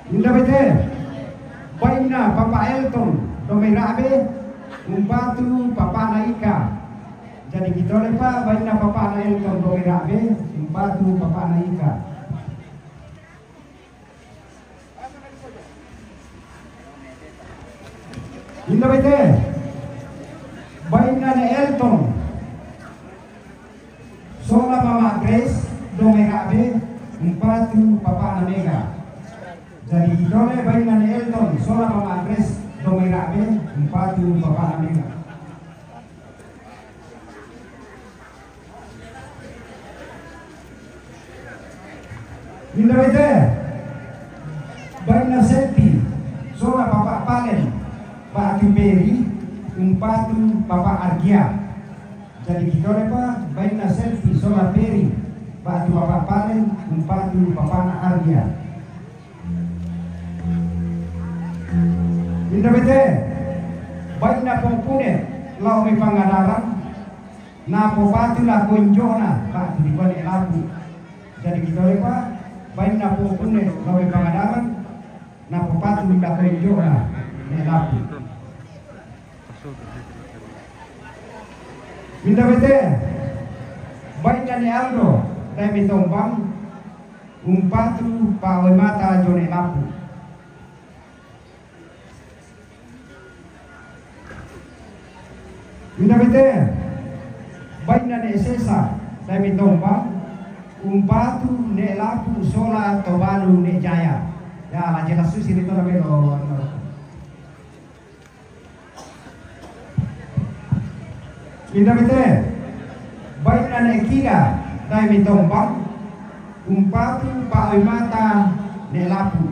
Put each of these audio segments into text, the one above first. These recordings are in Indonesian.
Indah bete, baina Papa Elton, domerabe, umpatu Papa Naika. Jadi kita lepa baina Papa Elton domerabe, umpatu Papa Naika. Indah bete, baina Elton, sola Mama Grace, domerabe, umpatu Papa Mega. Jadi dole baingan Elton sola Mama Grace domerabe umpatu Papa Mega. Indah bete baingan Selfie sola Papa Palen Batu Beri umpatu Papa Argia. Jadi dole pa baingan Selfie sola Peri Batu Papa Palen umpatu Papa Argia. Indah bete, baik na pongpune, lau may pangadaran, na po patu na konjona, patu di balik lapu. Jadi kita lepa, baik na pongpune, lau may pangadaran, na po patu na konjona, na lapu. Indah bete, baik na ni Aldo, tayo may tombang, umpatu pawai mata jone lapu. Indah bete, baik na ne sesa, tayo may tombang, umpatu ne lapu sola tobalu ne jaya. Ya, la jelas susi dito na melo. Indah bete, baik na ne kiga, tayo may tombang, umpatu paoy mata ne lapu.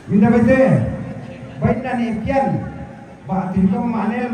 Indah bete, baik na ne pian, ba tin ko manel